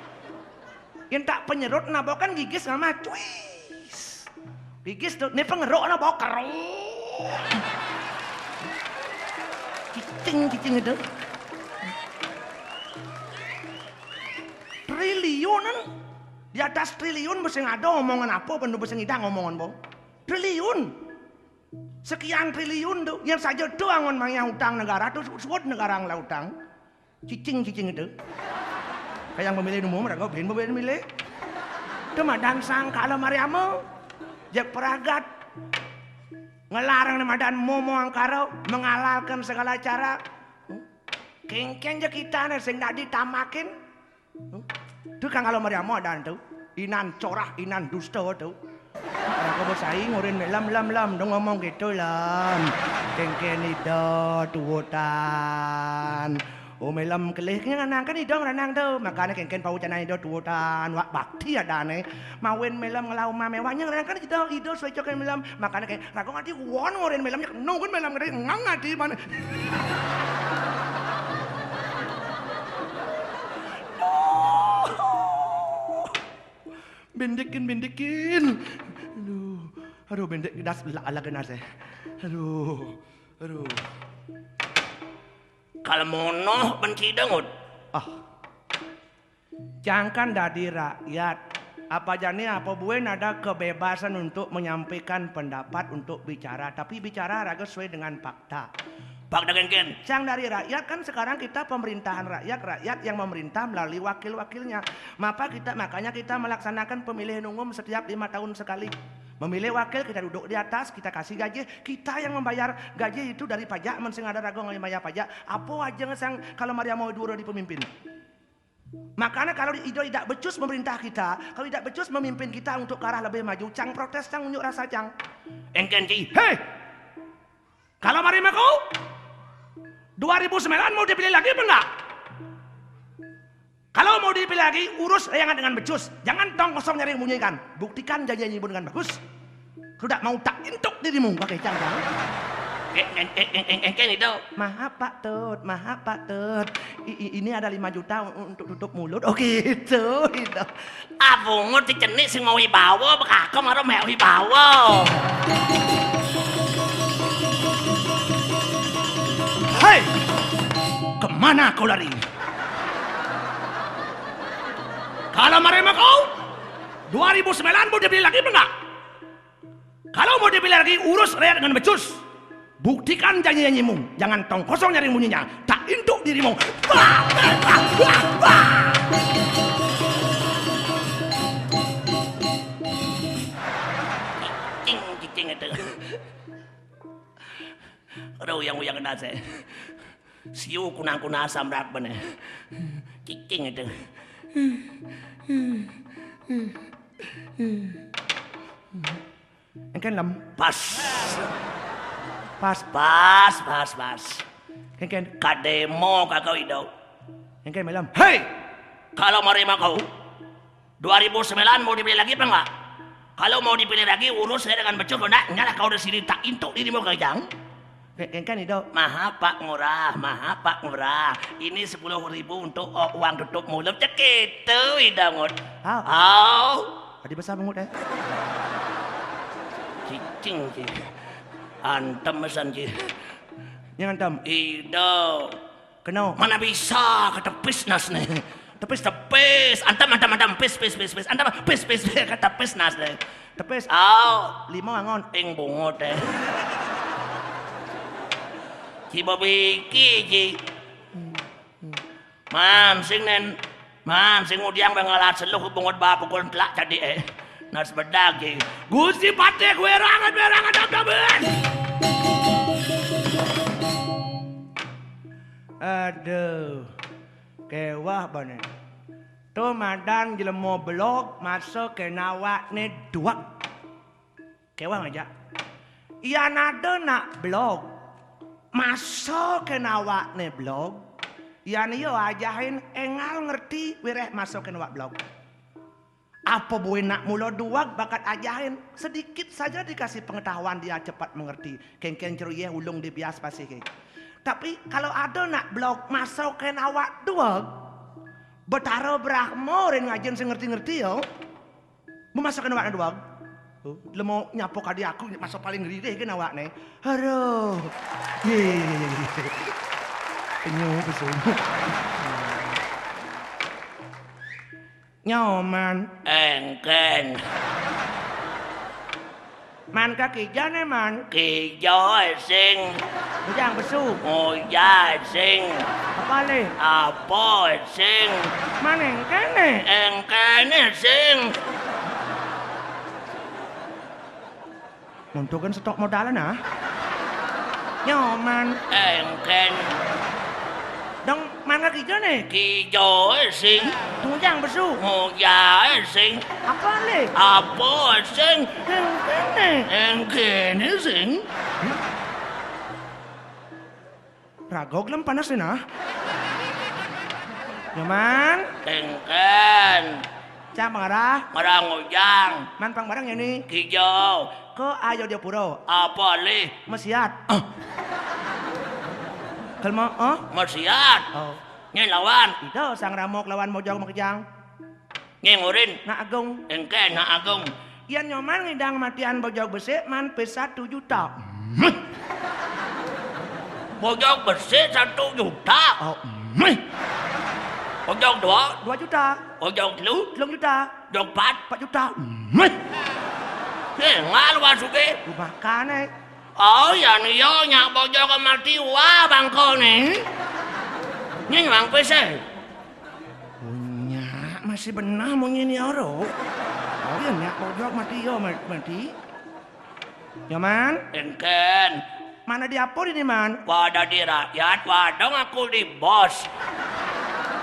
Yang tak penyerut nabokan gigis sama cuis. Gigis tu, ni pengeruk nabokan. Cicing itu triliunan di atas triliun mesti ada omongan apa pendu mesti ngidang omongan bong triliun sekian triliun tuh yang saja tuh angon mangnya hutang negara tuh suat negara ngela hutang cicing itu kayak pemilih umum mereka pemilih itu Madan sang Kala Maryama jak peragat ngelarang Madan momo angkara mengalalkan segala cara kengken je kita nih sing tak ditamakin tu Kang Kala Maryama dan tu inan corah inan dusta tu aku bersaing ngurin lam dong ngomong gitu lam kengken itu tuutan melam kelihnya nang kan idong ranang tu makanya kengken paucana itu tuutan wak bakti ada nih mawin melam ngelau mewahnya ranang kan itu secokan melam makanya kayak ragu ngati won ngurin melamnya nungguin melam ngati ngang ngati mana bendekin aduh bendek das ala genas aduh kalau monoh benci dengut jangan dari rakyat apa jani apa buen ada kebebasan untuk menyampaikan pendapat untuk bicara tapi bicara raga sesuai dengan fakta. Pak Dagenken. Yang dari rakyat kan sekarang kita pemerintahan rakyat yang memerintah melalui wakil-wakilnya. Makanya kita melaksanakan pemilihan umum setiap 5 tahun sekali. Memilih wakil kita duduk di atas, kita kasih gaji, kita yang membayar gaji itu dari pajak, mensing ada ragu ngambil pajak. Apa aja ngesang kalau Maryama dua di pemimpin. Makanya kalau Ido tidak becus memerintah kita, kalau tidak becus memimpin kita untuk ke arah lebih maju, cang protes, cang unjuk rasa, cang. Engken Ci. Hei, kalau Maryama kau 2009 mau dipilih lagi apa enggak? Kalau mau dipilih lagi, urus layangan dengan becus. Jangan tong kosong nyari munyikan. Buktikan janji-janjimu dengan bagus. Sudah mau tak intuk dirimu pakai cangkang. Engken itu. Maaf Pak Tut. Ini ada 5 juta untuk tutup mulut. Oh gitu. Abungut dicenik sing mau wibawa, bekakem karo mek wibawa. Hei, kemana kau lari? Kalau Maryama kau 2009 mau dipilih lagi enggak? Kalau mau dipilih lagi urus rakyat dengan becus. Buktikan janji-janjimu. Jangan tong kosong nyari bunyinya. Tak induk dirimu. Cicing itu. Aduh yang kena saya. Siu kunang-kunang asam berat bener. Cicing itu. Engken lem. Pas. Engken Kademo kakau Ido. engken melam. Hei, Kalau Maryama kau 2009 mau dipilih lagi apa enggak? Kalau mau dipilih lagi urus saya dengan becus enggak? Nyala kau di sini tak intuk dirimu kejang. Kan itu. Maaf Pak Ngurah. Ini 10.000 untuk uang tutup mulut cekit tuh idangut. Tadi besar banget Cicing sih. Antem mesan sih. Yang antem. Ido. Kenapa? Mana bisa ke tepis nas nih. Tepis. Antem pis. Antem pis ke tepis nas nih. Tepis. 5 angon. Ing bungut deh. Ci babiki ci. Man sing udiang bengalat seluh bungut ba pukul telak jadi nas bedag ci. Gusti pate gue rangat dap-dapan. Aduh, kewah banget. Tuh madan jelemo blog masuk ke nawak ne dua. Kewah aja. Iya nado nak blog masuk ke nawak ne blog. Iya nih yo ajahin engal ngerti wireh masuk ke nawak blog. Apa boleh nak mulo dua bakat ajahin sedikit saja dikasih pengetahuan dia cepat mengerti. Ken ceruye ulung di bias pasti. Tapi kalau ada nak blog masuk ke awak dua, betaro berahmo dan ngajen saya ngerti yo, mau masuk ke awak dua, lemo nyapo kadi aku masuk paling gede ke awak nih, aduh, penyu besul, nyaman, engken. Man kaki jane man. Kijo sing. Ujang besu. Uja sing. Apa le? Apa sing. Man engkene. Engkene sing. Untuk kan stok modalan ah. Nyoman. Engken. Dong man kaki jane. Kijo sing. Ujang besu. Uja sing. Apa le? Apa sing. Engkene sing. Ragog lem panas nih nah. Nyaman. Engken. Cang pangarah. Marang ujang. Man pang barang ya nih. Kijo. Ko ayo dia puro. Apa le? Mesiat. Kalma Mesiat. Nyen lawan. Itu sang ramok lawan mojong makejang. Nyengurin. Na agung. Engken na agung. Iyan nyoman ngidang matian bojong besi man P1 juta. Bojong besi 1 juta. Bojong 2 juta. Bojong 3 juta. Bojong 4 juta. Ngal wasuke. Makan Oh ya niyo nyak bojong mati wah bangko nih. Nyen bang pese. Punya masih benar mau nyini oro. Oh ya nyak bojong mati yo mati. Nyaman? Engken. Mana diapor ini man? Wadah di rakyat, wadong aku di bos.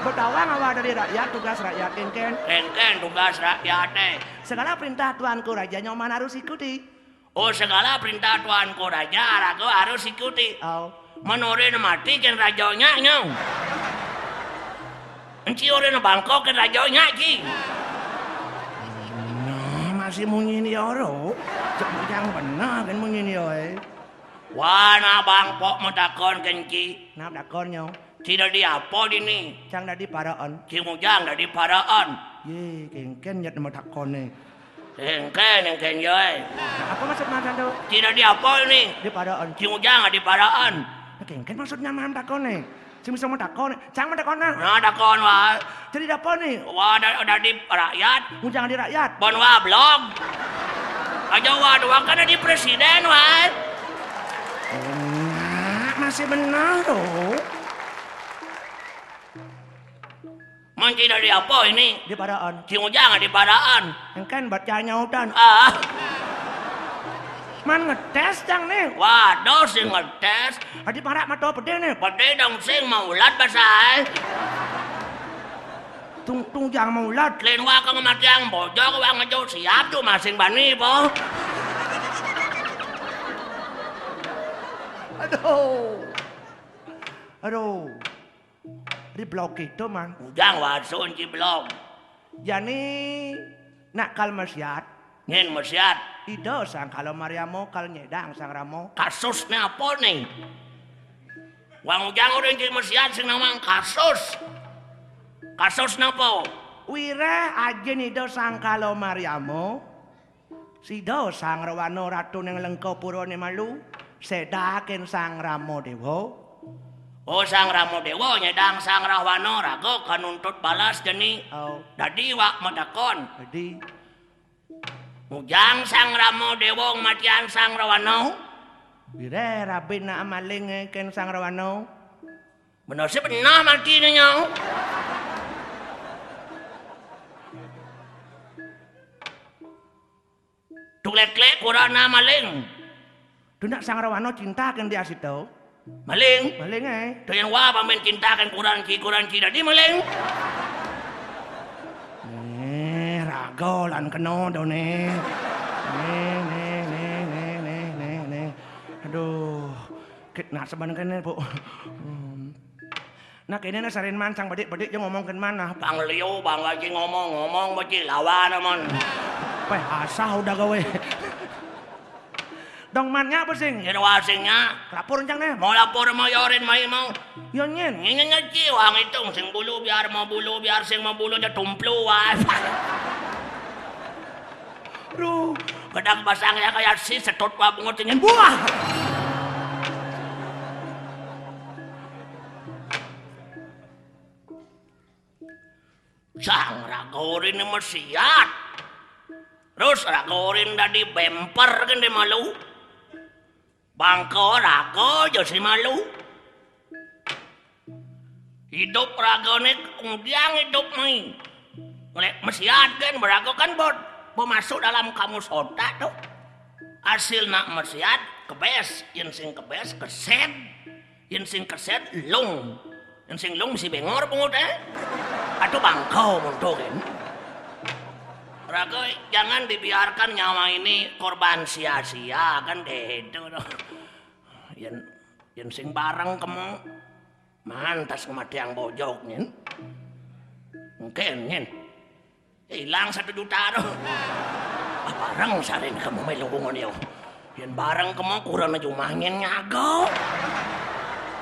Bertawang awak dari rakyat, tugas rakyat engken. Engken tugas rakyat deh. Segala perintah tuanku raja nyoman harus ikuti. Oh segala perintah tuanku raja aku harus ikuti. Menorin mati kan rajonya nyong. Enci orang Bangkok kan rajonya ki. Masih mau nyini oro. Cek yang benar kan mau nyini oi. Wah na Bangkok mau takon kenci. Nah dakon nyong. Cina di apa ini? Cang dari paraan. Cimujang dari paraan. Ye, kengken nyat nama takon nih. Engken yoy. Apa maksud makan tuh? Cina di apa ini? Di paraan. Cimujang di paraan. Kengken maksudnya mana takon nih? Cuma sama takon nih. Cang mana takon nah? Nah takon wah. Jadi dapon nih. Wah ada di rakyat. Mujang di rakyat. Bon wah blog. Aja wah kan di presiden wah. Masih benar tuh. Manci dari apa ini? Di paraan. Cimujang di paraan. Engken bacanya udan. Man ngetes cang nih. Waduh sing ngetes. Adi parak mata pede nih. Pede dong sing maulat basah. Tung jang maulat. Lain wah kang matiang bojong wah ngejo siap tuh masing bani po. Aduh. Di blok itu man. Ujang wasun ci blog. Jani nak kal masyat. Ngen masyat. Ido sang kalau Mariamo kal nyedang sang Ramo. Kasusnya apa nih? Wang ujang udah jadi mesiat sing namang kasus. Kasus napa? Wire aja nido sang kalau Mariamo. Sido sang Rawano ratu neng lengko purone malu. Sedaken sang Ramo Dewo. Oh sang Ramo Dewo nyedang sang Rawano rago kanuntut balas jeni. Oh, Dadi wak madakon. jadi Ujang sang Ramo Dewo matian sang Rawano. wire rabin na amaling ken sang Rawano. Bener sih benar mati niya. Tulek-lek kurang maling. Dunak sang Rawano cinta kan dia situ. Maling. Maling Ito yan wa pamen cintakan kurang ci dadi maling. Rago lan keno do ne. Aduh. Nak seban kene, Bu. Nah kene na sarin mancang badik-badik yang ngomong ke mana. Bang Leo bang lagi ngomong baci lawan naman. Weh, asah udah gawe. Dong mannya apa sing? Yan wasingnya. Lapor encang nih. Mau lapor mau yorin mau. Yo nyen. Ngingan jiwang itong sing bulu biar mau bulu biar sing mau bulu dia tumpluan. Aduh. Kadang basangnya kayak si setot pa bungot ingin buah. Sang ragorin ni masiat. Terus ragorin dah di bemper kan dia malu. Bangko rago jo si malu. Hidup rago ni kemudian hidup main. Oleh masiat kan berago kan bo masuk dalam kamus otak tuh. Hasil nak masiat kebes, yang sing kebes keset, yang sing keset lung. Yang sing lung si bengor pengut Aduh bangkau muntukin. Rago jangan dibiarkan nyawa ini korban sia-sia kan itu tuh. Yang sing bareng kamu mantas kematian bojok nyen. Mungkin nyen. Hilang 1 juta tuh. Bareng sarin kamu may lubungan yun. Yan bareng kamu kurang na jumangin ngago.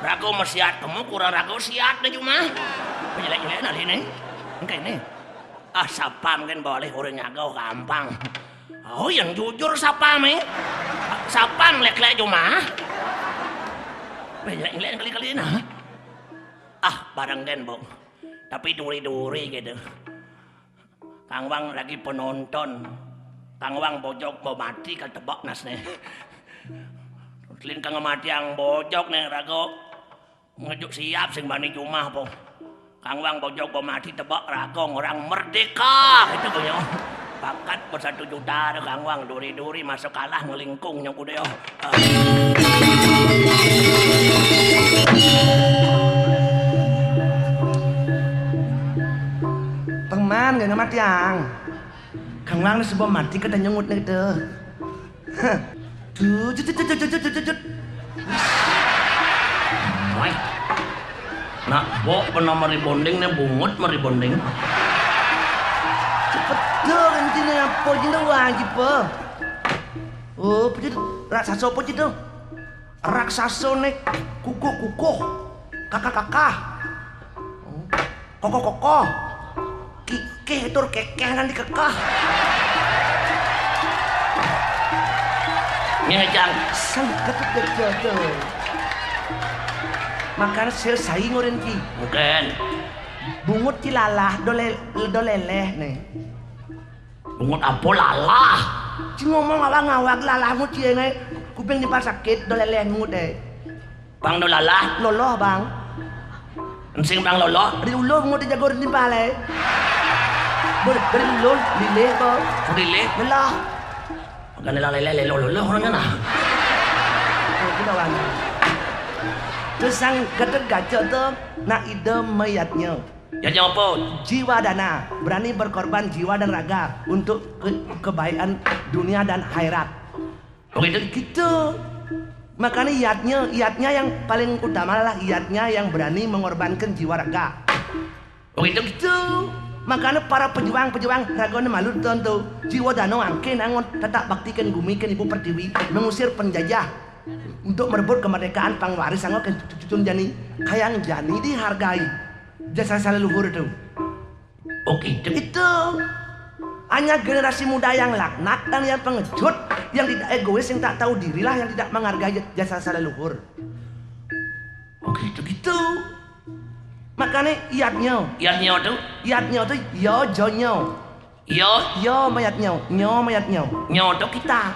Rago masiat kamu kurang rago siat na jumah. Penyelek-nyelek na lini. Engkau ini. Sapam kan boleh orang nyagaw gampang. Oh yang jujur sapam Sapam lek-lek cuma. Penyelek-nyelek kali-kali na. Barang kan bong. Tapi duri-duri gitu. Kang Wang lagi penonton. Kang Wang bojok mau mati kan tebak nas nih. Lin kang mati yang bojok nih rago. Ngejuk siap sing bani cuma po. Kang Wang bojok mau mati tebak rago orang merdeka itu punya. Pakat per 1 juta Kang Wang duri-duri masuk kalah ngelingkung nyok udah. Teman gak mati yang. Kang Wang sebab mati kada nyungut nih itu. Jut. Nak, bo pernah meribonding nih bungut meribonding. Cepet dong intinya apa jadi wajib po. Oh, pujud raksasa apa jadi? Raksasa nih kukuh, kakak. Koko. Kikeh tur kekeh kan dikekah. Ngejang. Sang ketut jodoh. Makanya selesai ngorin ki. Bukan. Bungut ki lalah doleleh nih. Bungut apa lalah? Ci ngomong ngawag lalahmu ci ngai kuping di pas sakit doleleh ngut Bang do lalah. Loloh bang. Sing bang lolo. Dari ulo bungut dijago di pale. Dari ulo lile ko. Lile. Lelah. Ganila lele lolo orangnya nah. Kita wang. Terus sang ketet gacor tuh nak ide mayatnya. Ya apa? Jiwa dana, berani berkorban jiwa dan raga untuk kebaikan dunia dan akhirat. Begitu? Gitu. Makanya iatnya yang paling utama adalah iatnya yang berani mengorbankan jiwa raga. Begitu? Gitu. Makanya para pejuang-pejuang ragone malu tonto jiwa danau angke nangon tetap baktikan gumikan Ibu Pertiwi mengusir penjajah untuk merebut kemerdekaan pangwaris anggo ke cucun jani kayang jani dihargai jasa leluhur itu. Oke, Itu hanya generasi muda yang laknat dan yang pengecut, yang tidak egois, yang tak tahu dirilah yang tidak menghargai jasa leluhur. Oke, Gitu. Makanya iatnya tuh, tuh yo jonyo, yo mayatnya, nyo tuh kita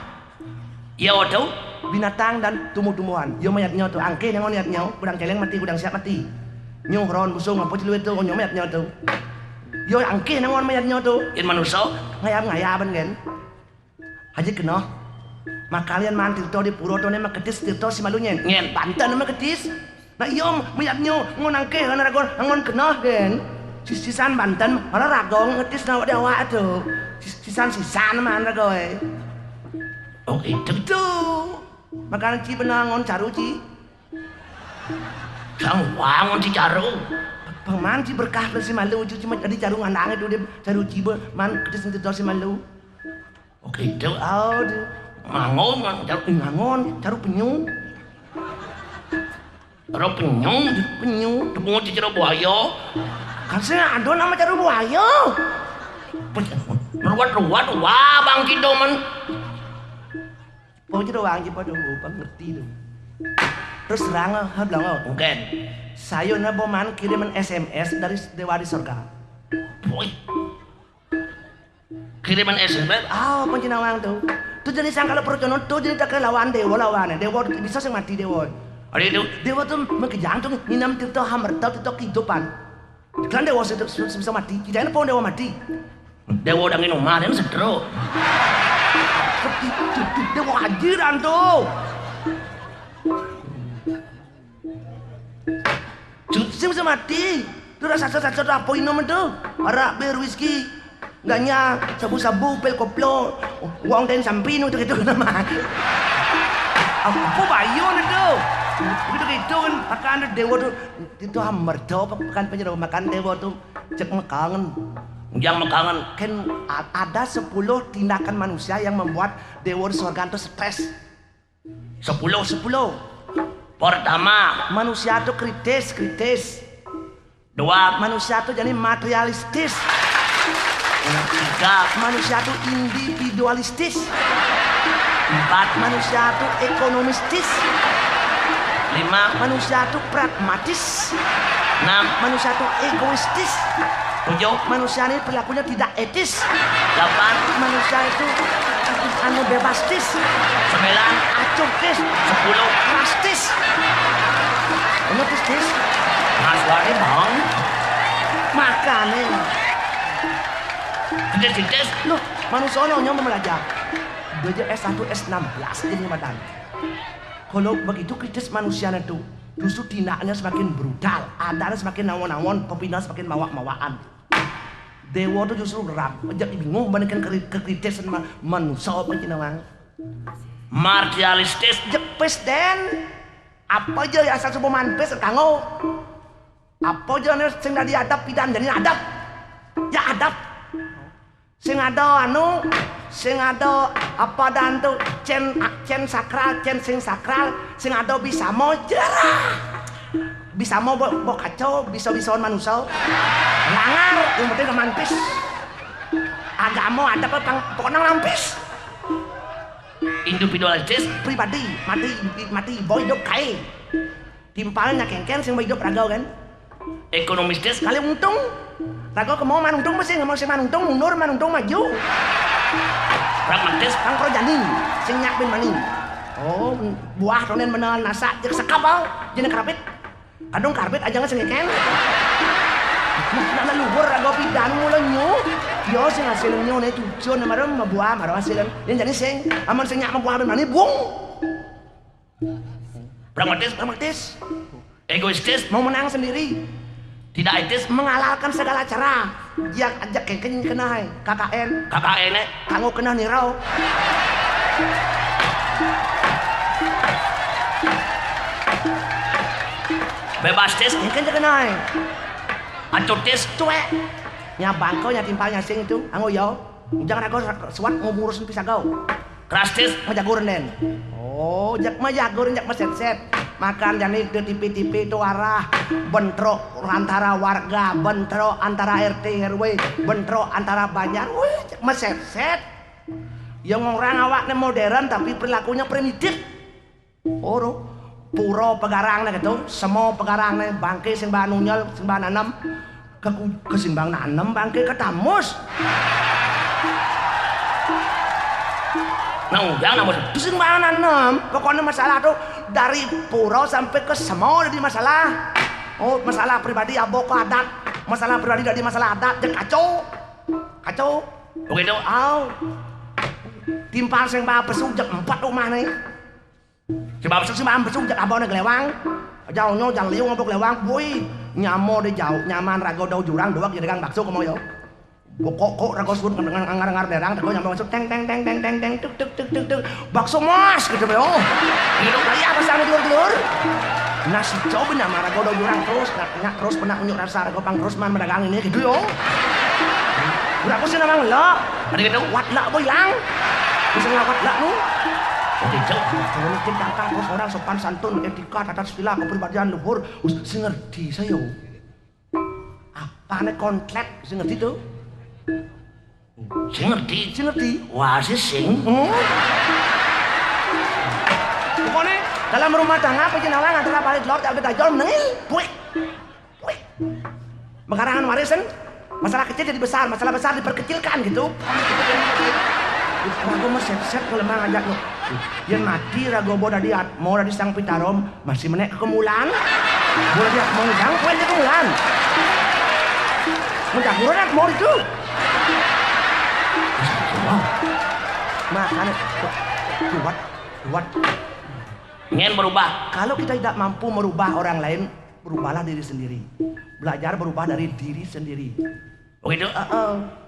yo tuh, binatang dan tumbuh-tumbuhan. Yo mayatnya tuh angke yang mayatnya, udang celeng mati, udang siap mati. Nyo ron busung apa cilu itu, nyo mayatnya tuh. Yo angke yang mayatnya tuh. in manusia, Ngayab-ngayaban kan. Haji kena. Makalian man tirto di puro to nema ketis tirto si malunya. Ngen. Banten nema ketis. Nah iyo mayatnya ngon angke kan ragon ngon kena kan. Sisan Banten malah ragong ngetis na dewa tuh. Sisan man ragoy. oke, Itu. Makanya ci benangon caru ci. sang wangon si Caru, Paman ci berkah si malu ci cuma jadi caru nganang itu dia caru ci man ketis tirto si malu. oke tuh, Oh, mangon, ngangon caru penyu. ro penyung, Penyu. tepung di jero buaya, Kan saya ada nama caru buaya. ruwat, wah bang kido man, Pokoknya doang aja pada bang ngerti tuh. Terus serang bilang mungkin, saya naboman kiriman SMS dari Dewa di Sorga. boy, kiriman SMS, Penjenawang tuh. Tuh jadi sangkala perjono tuh jadi tak lawan Dewa. Dewa bisa sing mati Dewa. ada itu, Dewa tuh mengejang tuh ninam tirto hamerta tirto kehidupan. Kan Dewa bisa mati. Kita pun Dewa mati. dewa udah minum malam sedro, Dewa hajiran tuh. Sing bisa mati. Itu rasa apa minum itu? Arak, bir, whisky. Enggaknya sabu-sabu, pil koplo, uang dan samping itu gitu nama. Apa bayun itu? Begitu gitu kan, makan Dewa tuh itu hammer tuh, makan penjara makan Dewa tuh cek mekangen. yang mekangan, Kan ada 10 tindakan manusia yang membuat Dewa di surga itu stres. 10, 10. pertama, Manusia tuh kritis. 2, Manusia tuh jadi materialistis. 3, Manusia tuh individualistis. 4, Manusia tuh ekonomistis. 5, Manusia tuh pragmatis. 6, Manusia tuh egoistis. 7, Manusia ini perilakunya tidak etis. 8, Manusia itu anu bebastis, 9, acurtis, 10, rastis. Tis. Mas Wari bang, Makanya gede-gede, loh manusia nyonya belajar belajar S1 S16 ini badan. Kalau begitu kritis manusia itu justru tindaknya semakin brutal, adanya semakin nawon-nawon, pepina semakin mawak-mawaan. Dewa itu justru berat, jadi bingung bandingkan kekritisan manusia apa cinawang. martialistis, Jepes den, apa aja ya asal coba manpes kango, apa aja nih sing dari adab pidan jadi adab, ya adab. Sing ada anu, sing ada apa dan tuh cen sakral, cen sing sakral, sing ada bisa mau jerah, bisa mau bawa kacau, bisa manusia, langar, yang penting manpis. Agama ada pokoknya lampis. individualistis, Pribadi mati boy hidup kae timpalnya kengken sing hidup ragau kan ekonomistis, kali untung ragau kemau manuntung masih nggak mau si manuntung mundur manuntung maju pragmatis, kang pro jani sing nyak bin mani oh buah ronen menal nasa jek sekapal jenis karpet kadung karpet aja nggak sing kengken nak luhur ragau pidan mulai nyu yo sing hasilnya nih tujuan marah mabuah marah hasilnya yang jadi sing aman sing nyak mabuah bin mani bung pragmatis, egoistis, mau menang sendiri tidak etis, menghalalkan segala cara yang ajak kengken kena hai KKN KKN, kanggo kena nirau bebastis, kengken kena hai acutis, cuek Nyabang kau timpal nyasing itu, anggo yo. Jangan aku suat ngurusin pisagau. Krastis Majaguran den. Oh, jak majaguran jak meset-set. Makan jani ke tipi-tipi itu arah bentrok antara warga, bentrok antara RT RW, bentrok antara banyak. Wih, jak meset-set. Yang orang awaknya modern tapi perilakunya primitif. Oh, puro pegarangnya gitu, semua pegarangnya bangke sing bahan unyel, sing bahan nanam. Kesimbang nanem bangke ketamus. Nang namus Kesimbang nanem. Pokoknya masalah tuh dari puro sampai ke semua jadi masalah. Oh, masalah pribadi abok adat, masalah pribadi dari masalah adat jeung kacau. Begitu. Au. Timpal sing bae pesuk jeung 4 rumah nih. Sebab Sing bae pesuk jeung abone gelewang. Jauhnya jangan liung ngobok lewang, boy. Nyamo de jauh, nyaman rago dau jurang doang jadi gang bakso kemoyo. Kok rago sun ngar derang, rago nyampe masuk teng tuk bakso mas gitu yo. Hidup lagi apa sana telur. Nasi coba nama rago dau jurang terus terus pernah unjuk rasa rago pang terus man mendagang ini gitu yo. Udah aku sih namang lo. Ada gitu. Wat lah boy lang. Bisa ngawat lah nu. Kecil. Mungkin kakak terus orang sopan santun, etika, tata sila, kepribadian luhur, sing ngerti saya. Apa nih kontlet, sing ngerti tuh? Sing ngerti. Wah, sing. Pokoknya dalam rumah tangga penjenawan antara palit lor tak betajol menengil. Puik. Mengarangan warisan, masalah kecil jadi besar, masalah besar diperkecilkan gitu. Rago mah set-set kalau mah ngajak lo. Yang mati rago boda dia mau dari sang pitarom masih menek ke kemulan. Bola dia mau ngajak kue dia kemulan. Mencakuran mau itu. Makanya kuat. Ingin berubah. Kalau kita tidak mampu merubah orang lain, berubahlah diri sendiri. Belajar berubah dari diri sendiri. Begitu.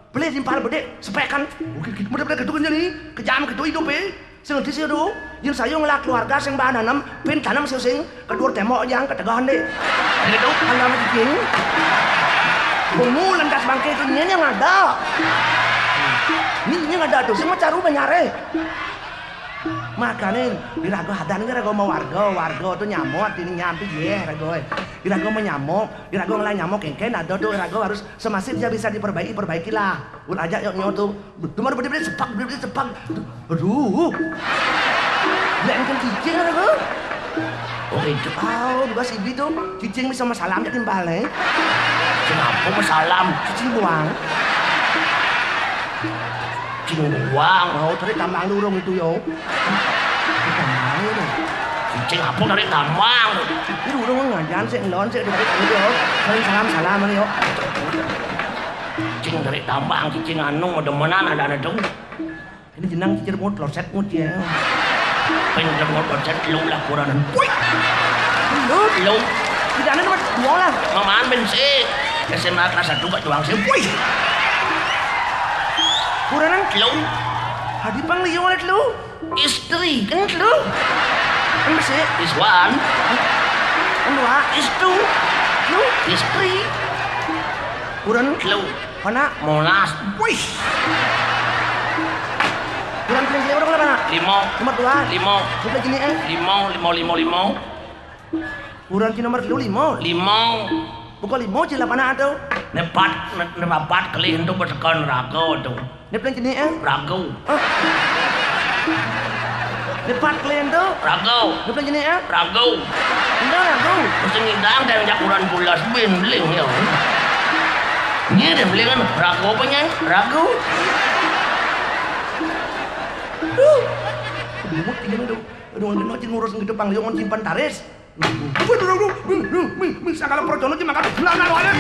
Beli timpal bedek, sepekan. Mudah-mudahan gitu kan jadi kejam gitu hidup sing di situ yang saya ngelak keluarga sing bahan nanam pin tanam sing kedua tembok yang ketegahan deh. Gitu kan cicing. Bungu lantas bangke itu nyen yang ada. Ini yang ada tuh semua caru menyare. Makanin di rago hadan ini rago mau warga tuh nyamuk ini nyampi ya rago di rago menyamuk di rago ngelai nyamuk kengken ada tuh rago harus semasif dia bisa diperbaikilah udah aja yuk tuh cuma berdiri sepak aduh bilang kan cicing rago itu juga si tuh cicing bisa masalah jadi timbalnya Kenapa masalah? cicing buang Cingguang. Tadi tambang durung itu yo. Tambang itu. Cing apa dari tambang? Itu durung ngajan sih ngelon sih dari itu yo. Salam yo. Cing dari tambang, cing anu demenan ada dong. Ini jenang cicir mut loset mut ya. Pengen mau loset lu lah kurang. Wih. Lu. Tidak ada tempat dua lah. Mamaan bensin. SMA kelas 1 Pak Juang sih. Wih. Kurang lu. Hadi pang liyo ulit lu. Istri. Kan lu. Kan masih. Is one. Kan dua. Is two. Lu. Istri. Kurang Lu. mana? Monas. Wih. Kurang pilih orang berapa? 5. Nomor 2. 5. Kita gini 5. Kurang ci nomor 5. 5. Bukan 5 ci 8 ada. Nepat kali itu bertekan rago tuh. Ini pilih gini Rago. Depan kalian tuh. Rago. Ini pilih gini Rago. Enggak ragu. Mesti ngidang dan jakuran bulas bendling ya. Ini dia beli kan rago punya. Rago. Aduh, tinggal itu. Aduh, ngocin ngurus gitu pang liung simpan taris. Waduh, bisa kalau perjono cuma kan belanar wae.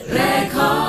Record.